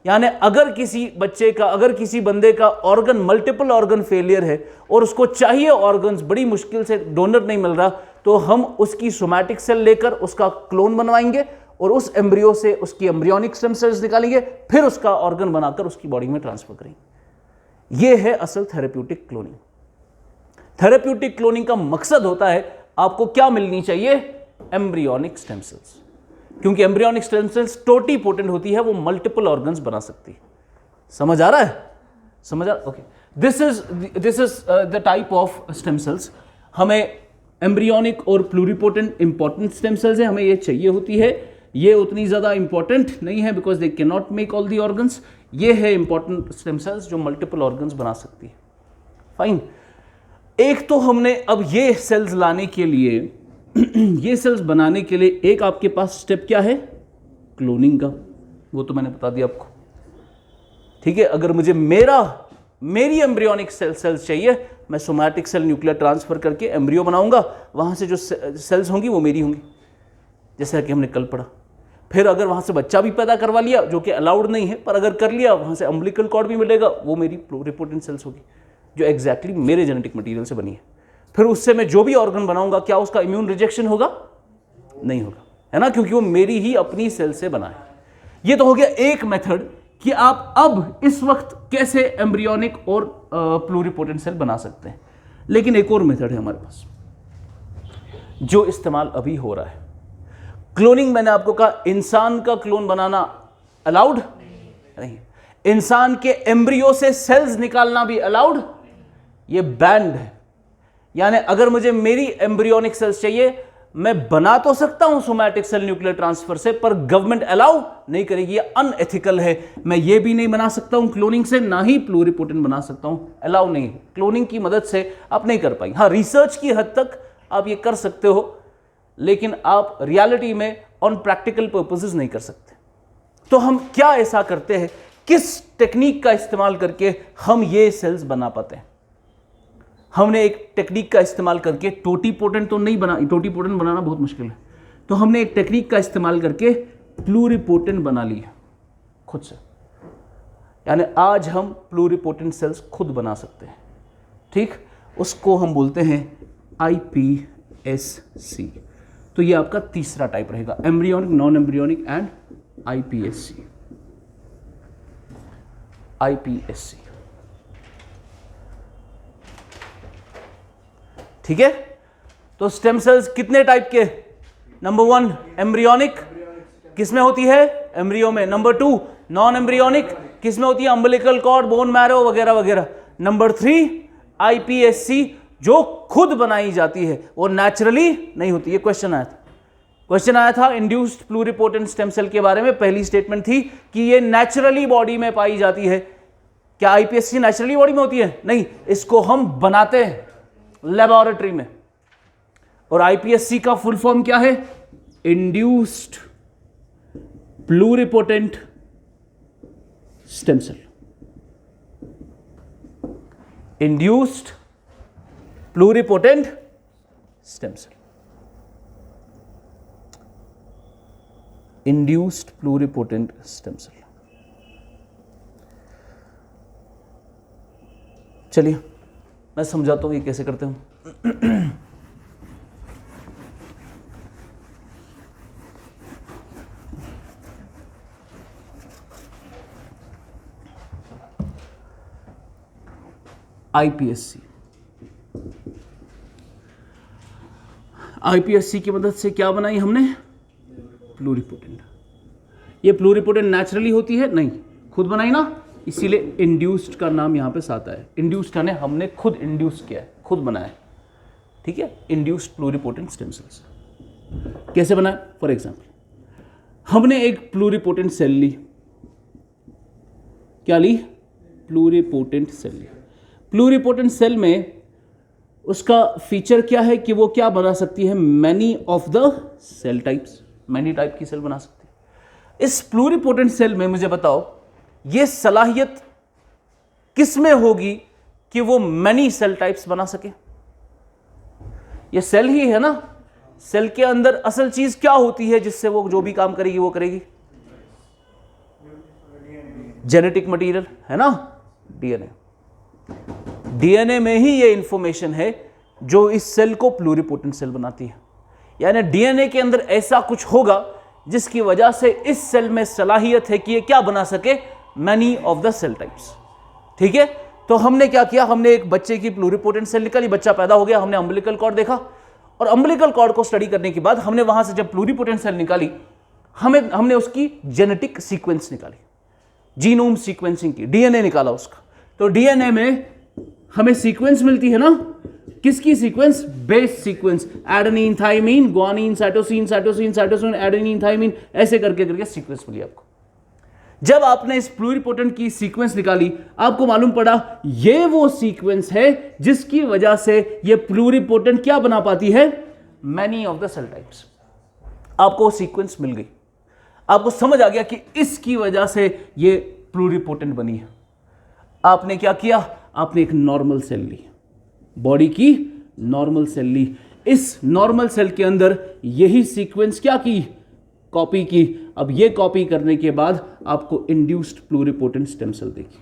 यानी अगर किसी बच्चे का, अगर किसी बंदे का ऑर्गन, मल्टीपल ऑर्गन फेलियर है और उसको चाहिए ऑर्गन्स, बड़ी मुश्किल से डोनर नहीं मिल रहा, तो हम उसकी सोमैटिक सेल लेकर उसका क्लोन बनवाएंगे और उस एम्ब्रियो से उसकी एम्ब्रियोनिक स्टेम सेल्स निकालेंगे, फिर उसका ऑर्गन बनाकर उसकी बॉडी में ट्रांसफर करेंगे। यह है असल थेरेप्यूटिक क्लोनिंग। थेरेप्यूटिक क्लोनिंग का मकसद होता है आपको क्या मिलनी चाहिए? एम्ब्रियोनिक स्टेम सेल्स, क्योंकि एम्ब्रियोनिक स्टेम सेल्स टोटिपोटेंट होती है, वो मल्टीपल ऑर्गन्स बना सकती है। समझ आ रहा है? समझ आ रहा? Okay. This is the type of stem cells. हमें एम्ब्रियोनिक और प्लूरिपोटेंट इंपॉर्टेंट स्टेम सेल्स है, हमें ये चाहिए होती है। ये उतनी ज़्यादा इंपॉर्टेंट नहीं है because they can not make all the organs. ये है इंपॉर्टेंट स्टेम सेल्स जो मल्टीपल ऑर्गन्स बना सकती है। फाइन। एक तो हमने अब ये सेल्स लाने के लिए, ये सेल्स बनाने के लिए एक आपके पास स्टेप क्या है? क्लोनिंग का। वो तो मैंने बता दिया आपको। ठीक है। अगर मुझे मेरी एम्ब्रियोनिक सेल्स चाहिए, मैं सोमैटिक सेल न्यूक्लियर ट्रांसफर करके एम्ब्रियो बनाऊंगा, वहां से जो सेल्स होंगी वो मेरी होंगी, जैसा कि हमने कल पढ़ा। फिर अगर वहां से बच्चा भी पैदा करवा लिया, जो कि अलाउड नहीं है, पर अगर कर लिया, वहां से अम्बिलिकल कॉर्ड भी मिलेगा, वो मेरी प्लूरिपोटेंट सेल्स होगी जो एग्जैक्टली मेरे जेनेटिक मटेरियल से बनी है। फिर उससे मैं जो भी ऑर्गन बनाऊंगा क्या उसका इम्यून रिजेक्शन होगा? नहीं होगा, है ना, क्योंकि वो मेरी ही अपनी सेल से बना है। ये तो हो गया एक मेथड कि आप अब इस वक्त कैसे एम्ब्रियोनिक और प्लूरिपोटेंट सेल बना सकते हैं। लेकिन एक और मेथड है हमारे पास जो इस्तेमाल अभी हो रहा है। क्लोनिंग, मैंने आपको कहा इंसान का क्लोन बनाना अलाउड नहीं, इंसान के एम्ब्रियो से सेल्स निकालना भी अलाउड, ये बैंड है। यानी अगर मुझे मेरी एम्ब्रियोनिक सेल्स चाहिए, मैं बना तो सकता हूं सोमैटिक सेल न्यूक्लियर ट्रांसफर से, पर गवर्नमेंट अलाउ नहीं करेगी, ये अनएथिकल है। मैं ये भी नहीं बना सकता हूं क्लोनिंग से, ना ही प्लूरिपोटेंट बना सकता हूं, अलाउ नहीं। क्लोनिंग की मदद से आप नहीं कर पाएंगे। हाँ, रिसर्च की हद तक आप ये कर सकते हो, लेकिन आप रियलिटी में ऑन प्रैक्टिकल पर्पसेस नहीं कर सकते। तो हम क्या ऐसा करते हैं, किस टेक्निक का इस्तेमाल करके हम ये सेल्स बना पाते हैं? हमने एक टेक्निक का इस्तेमाल करके, टोटीपोटेंट तो नहीं बना, टोटीपोटेंट बनाना बहुत मुश्किल है, तो हमने एक टेक्निक का इस्तेमाल करके प्लूरिपोटेंट बना ली खुद से। यानी आज हम प्लूरिपोटेंट सेल्स खुद बना सकते हैं, ठीक। उसको हम बोलते हैं iPSC। तो ये आपका तीसरा टाइप रहेगा, embryonic, non embryonic and iPSC। iPSC, ठीक है। तो स्टेम सेल्स कितने टाइप के? नंबर 1 एम्ब्रियोनिक, किसमें होती है? एम्ब्रियो में। नंबर 2 नॉन एम्ब्रियोनिक, किसमें होती है? अम्बिलिकल कॉर्ड, बोन मैरो वगैरह वगैरह। नंबर 3 iPSC, जो खुद बनाई जाती है, वो नेचुरली नहीं होती। ये क्वेश्चन आया था इंड्यूस्ड प्लूरिपोटेंट स्टेम सेल के बारे में। पहली स्टेटमेंट थी कि ये नेचुरली बॉडी में पाई जाती है। क्या iPSC नेचुरली बॉडी में होती है? नहीं, इसको हम बनाते हैं लेबोरेटरी में। और iPSC का फुल फॉर्म क्या है? Induced pluripotent stem cell. Induced pluripotent stem cell, induced pluripotent stem cell. चलिए मैं समझाता हूं ये कैसे करते हूं। iPSC की मदद से क्या बनाई हमने? प्लूरिपोटेंट। ये प्लूरिपोटेंट नेचुरली होती है? नहीं, खुद बनाई ना, इसीलिए इंड्यूस्ड का नाम यहां पे आता है। इंड्यूस्ड यानी हमने खुद इंड्यूस किया है, खुद बनाया, ठीक है। इंड्यूस्ड प्लूरिपोटेंट स्टेम सेल्स कैसे बनाए? फॉर एग्जांपल हमने एक प्लूरिपोटेंट सेल ली। क्या ली? प्लूरिपोटेंट सेल ली। प्लूरिपोटेंट सेल में उसका फीचर क्या है कि वो क्या बना सकती है? Many of the cell types, many type की सेल बना सकती है। इस प्लूरिपोटेंट सेल में मुझे बताओ, ये सलाहियत किस में होगी कि वो मैनी सेल टाइप्स बना सके? ये सेल ही है ना। सेल के अंदर असल चीज क्या होती है जिससे वो जो भी काम करेगी वो करेगी? जेनेटिक मटेरियल, है ना, डीएनए। डीएनए में ही ये इंफॉर्मेशन है जो इस सेल को प्लूरिपोटेंट सेल बनाती है। यानी डीएनए के अंदर ऐसा कुछ होगा जिसकी वजह से इस सेल में सलाहियत है कि ये क्या बना सके? Many of the cell types, ठीक है। तो हमने क्या किया? हमने एक बच्चे की प्लूरिपोटेंट सेल निकाली, बच्चा पैदा हो गया, हमने अम्बिलिकल कॉर्ड देखा, और अम्बिलिकल कॉर्ड को स्टडी करने के बाद हमने वहां से जब प्लूरिपोटेंट सेल निकाली, हमने उसकी जेनेटिक सीक्वेंस निकाली, जीनोम सीक्वेंसिंग की, डीएनए निकाला उसका। तो डीएनए में हमें सीक्वेंस मिलती है ना, किसकी sequence? Base sequence, adenine, thymine, guanine, cytosine, cytosine, cytosine, adenine, thymine, ऐसे करके करके सीक्वेंस मिली आपको। जब आपने इस प्लूरिपोटेंट की सीक्वेंस निकाली, आपको मालूम पड़ा ये वो सीक्वेंस है जिसकी वजह से ये प्लूरिपोटेंट क्या बना पाती है? Many of the cell types. आपको सीक्वेंस मिल गई, आपको समझ आ गया कि इसकी वजह से ये प्लूरिपोटेंट बनी है। आपने क्या किया? आपने एक नॉर्मल सेल ली, बॉडी की नॉर्मल सेल ली। इस नॉर्मल सेल के अंदर यही सीक्वेंस क्या की? कॉपी की। अब ये कॉपी करने के बाद आपको इंड्यूस्ड प्लूरिपोटेंट स्टेम सेल देखी।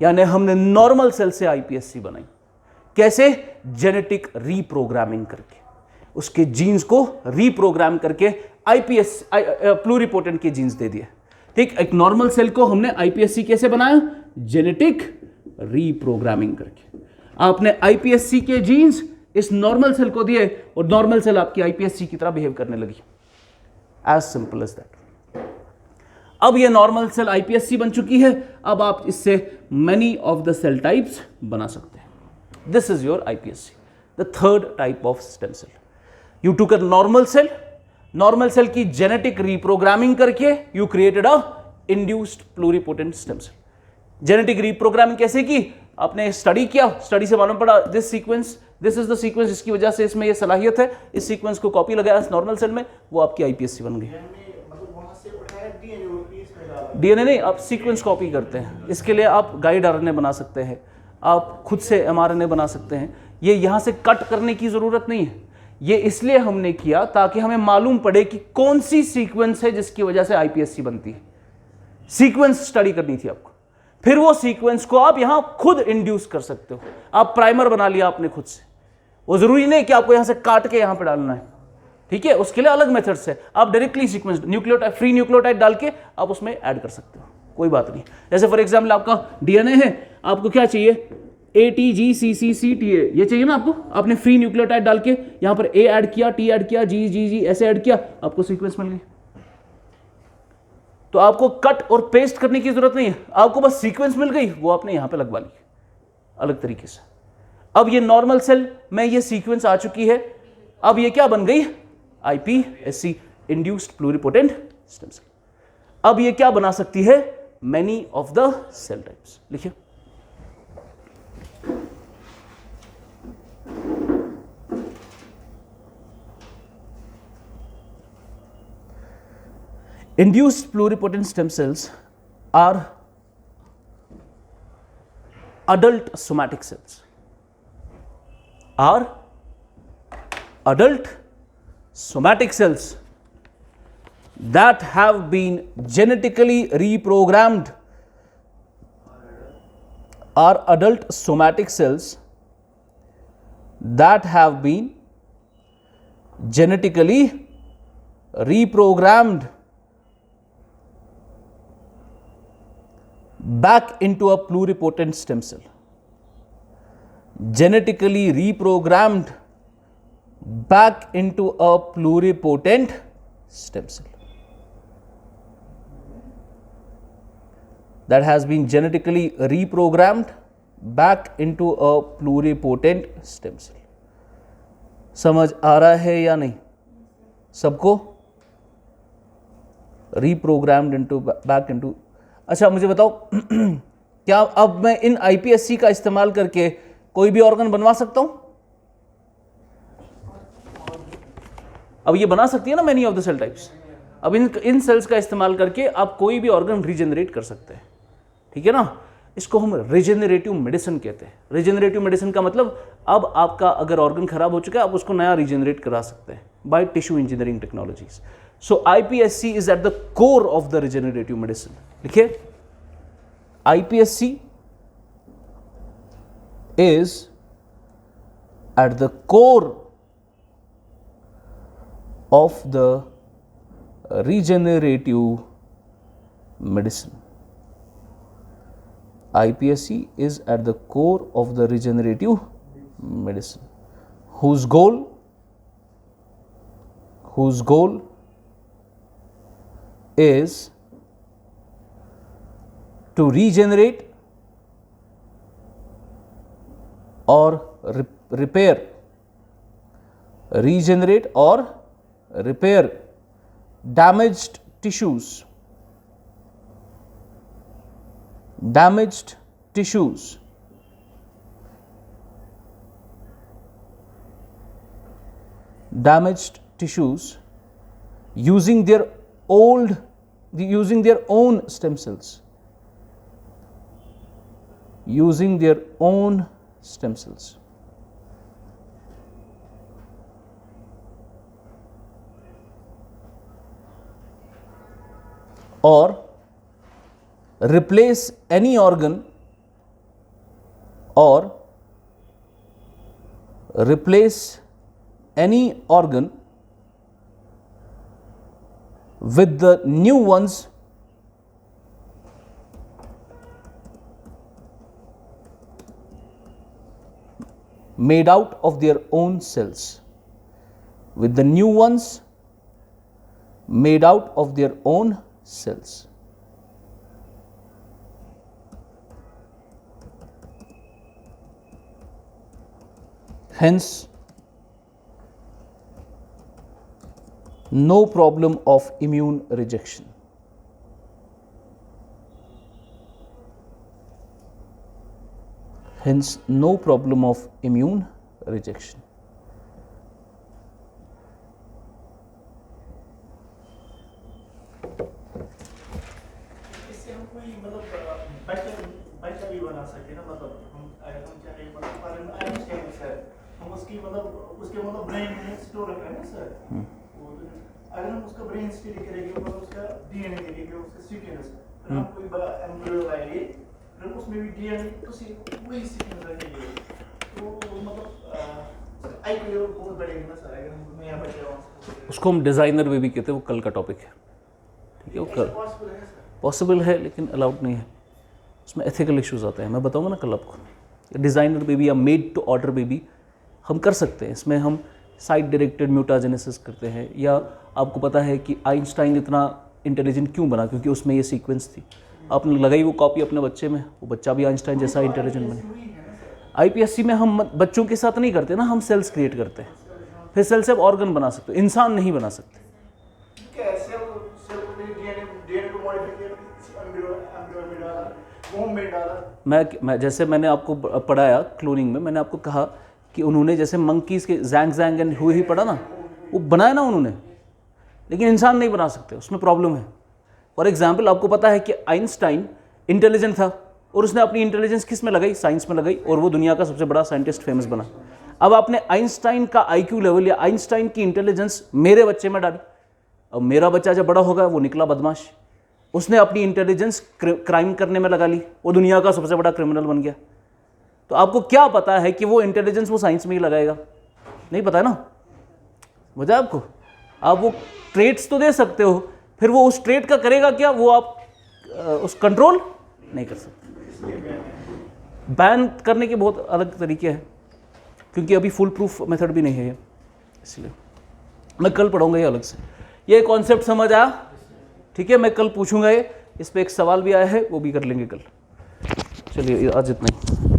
यानी हमने नॉर्मल सेल से iPSC बनाई। कैसे? जेनेटिक रीप्रोग्रामिंग करके, उसके जीन्स को रीप्रोग्राम करके आईपीएस प्लूरिपोटेंट के जीन्स दे दिए। ठीक, एक नॉर्मल सेल को हमने आईपीएससी कैसे बनाया? जेनेटिक रीप्रोग्रामिंग करके। आपने आईपीएससी के जीन्स इस नॉर्मल सेल को दिए और नॉर्मल सेल आपकी आईपीएससी की तरह बिहेव करने लगी। As simple as that. अब ये नॉर्मल सेल आईपीएससी बन चुकी है, अब आप इससे many of the cell types बना सकते हैं। This is your iPSC, the third type of stem cell. You took a normal cell की जेनेटिक रीप्रोग्रामिंग करके you created a induced pluripotent stem cell. Genetic reprogramming कैसे की? आपने स्टडी किया, स्टडी से मालूम पड़ा this sequence, this is the sequence जिसकी वजह से इसमें ये सलाहियत है, इस सीक्वेंस को कॉपी लगाया नॉर्मल सेल में, वो आपकी आईपीएससी बन गई। डीएनए नहीं, आप सीक्वेंस कॉपी करते हैं। इसके लिए आप गाइड आरएनए बना सकते हैं, आप खुद से एमआरएनए बना सकते हैं। ये यहाँ से कट करने की ज़रूरत नहीं है, ये इसलिए हमने किया ताकि हमें मालूम पड़े कि कौन सी सीक्वेंस है जिसकी वजह से आईपीएससी बनती है। सीक्वेंस स्टडी करनी थी आपको, फिर वो सीक्वेंस को आप यहां खुद इंड्यूस कर सकते हो। आप प्राइमर बना लिया आपने खुद से, वो जरूरी नहीं कि आपको यहां से काट के यहां पे डालना है, ठीक है? उसके लिए अलग मेथड्स है। आप directly sequence nucleotide, free nucleotide डाल के आप उसमें ऐड कर सकते हो, कोई बात नहीं। जैसे फॉर एग्जाम्पल आपका डीएनए है, आपको क्या चाहिए? ATGCCCTA, ये चाहिए ना आपको। आपने फ्री न्यूक्लियोटाइड डाल के यहां पर A ऐड किया, T ऐड किया, G ऐसे ऐड किया, आपको सीक्वेंस मिल गई। तो आपको कट और पेस्ट करने की जरूरत नहीं है, आपको बस सीक्वेंस मिल गई, वो आपने यहां पे लगवा ली अलग तरीके से। अब ये नॉर्मल सेल में ये सीक्वेंस आ चुकी है, अब ये क्या बन गई? IPSC, induced pluripotent stem cell. अब ये क्या बना सकती है? Many of the cell types. लिखिए, induced pluripotent stem cells are adult somatic cells, are adult somatic cells that have been genetically reprogrammed, are adult somatic cells that have been genetically reprogrammed back into a pluripotent stem cell. Genetically reprogrammed back into a pluripotent stem cell. That has been genetically reprogrammed back into a pluripotent stem cell. समझ आ रहा है या नहीं सबको? Reprogrammed into back into। अच्छा मुझे बताओ क्या अब मैं इन आईपीएससी का इस्तेमाल करके कोई भी ऑर्गन बनवा सकता हूं? अब ये बना सकती है ना many of the cell types. अब इन सेल्स का इस्तेमाल करके आप कोई भी ऑर्गन रीजनरेट कर सकते हैं, ठीक है ना? इसको हम रीजनरेटिव मेडिसिन कहते हैं। रीजनरेटिव मेडिसिन का मतलब अब आपका अगर ऑर्गन खराब हो चुका है, आप उसको नया रीजनरेट करा सकते हैं by tissue engineering technologies. So IPSC is at the core of the regenerative medicine. लिखिए, IPSC is at the core of the regenerative medicine. IPSC is at the core of the regenerative medicine, whose goal is to regenerate or repair damaged tissues using their own stem cells, or replace any organ or replace any organ with the new ones made out of their own cells, with the new ones made out of their own cells. Hence, no problem of immune rejection. Hence, no problem of immune rejection. इससे हम कोई मतलब बच्चा भी बना सकते हैं ना, मतलब हम चाहे मतलब आइंस्टाइन सर, हम उसकी मतलब उसके मतलब ब्रेन में स्टोर रख रहे हैं ना सर, अगर हम उसका ब्रेन स्टडी करेंगे, मतलब उसका डीएनए देखेंगे, उसका सीक्वेंस, फिर हम कोई बड़ा एम्ब्रियो लाएंगे, फिर उसमें भी डीएनए उसी वही सीक्वेंस रखेंगे, तो मतलब आईक्यू लेवल बहुत बढ़ेगा ना सर, अगर हम नया बच्चा उसको हम डिज़ाइनर बेबी कहते हैं, वो कल का टॉपिक है, ठीक है, वो कल पॉसिबल है सर। पॉसिबल है लेकिन अलाउड नहीं है, उसमें एथिकल इश्यूज आते हैं, मैं बताऊंगा ना कल आपको। डिज़ाइनर बेबी या मेड टू ऑर्डर बेबी हम कर सकते हैं, इसमें हम साइड डायरेक्टेड म्यूटाजेनेसिस करते हैं, या आपको पता है कि आइंस्टाइन इतना इंटेलिजेंट क्यों बना, क्योंकि उसमें ये सीक्वेंस थी, आपने लगाई वो कॉपी अपने बच्चे में, वो बच्चा भी आइंस्टाइन जैसा इंटेलिजेंट बने। आईपीएससी में हम बच्चों के साथ नहीं करते ना, हम सेल्स क्रिएट करते हैं, फिर सेल से आप ऑर्गन बना सकते हो, इंसान नहीं बना सकते। मैं जैसे मैंने आपको पढ़ाया क्लोनिंग में, मैंने आपको कहा कि उन्होंने जैसे मंकीज़ के जैंग एंड हुए ही पढ़ा ना, वो बनाया ना उन्होंने, लेकिन इंसान नहीं बना सकते, उसमें प्रॉब्लम है। फॉर एग्जाम्पल, आपको पता है कि आइंस्टाइन इंटेलिजेंट था और उसने अपनी इंटेलिजेंस किस में लगाई, साइंस में लगाई, और वो दुनिया का सबसे बड़ा साइंटिस्ट फेमस बना। अब आपने आइंस्टाइन का आईक्यू लेवल या आइंस्टाइन की इंटेलिजेंस मेरे बच्चे में डाली, अब मेरा बच्चा जब बड़ा होगा वो निकला बदमाश, उसने अपनी इंटेलिजेंस क्राइम करने में लगा ली, वो दुनिया का सबसे बड़ा क्रिमिनल बन गया। तो आपको क्या पता है कि वो इंटेलिजेंस वो साइंस में ही लगाएगा? नहीं पता है ना, वजह आपको, आप वो ट्रेट्स तो दे सकते हो, फिर वो उस ट्रेट का करेगा क्या, वो आप उस कंट्रोल नहीं कर सकते। बैन करने के बहुत अलग तरीके हैं, क्योंकि अभी फुल प्रूफ मेथड भी नहीं है ये, इसलिए मैं कल पढ़ाऊंगा ये अलग से। ये कॉन्सेप्ट समझ आया? ठीक है, मैं कल पूछूंगा ये, इस पे एक सवाल भी आया है, वो भी कर लेंगे कल। चलिए आज इतना ही।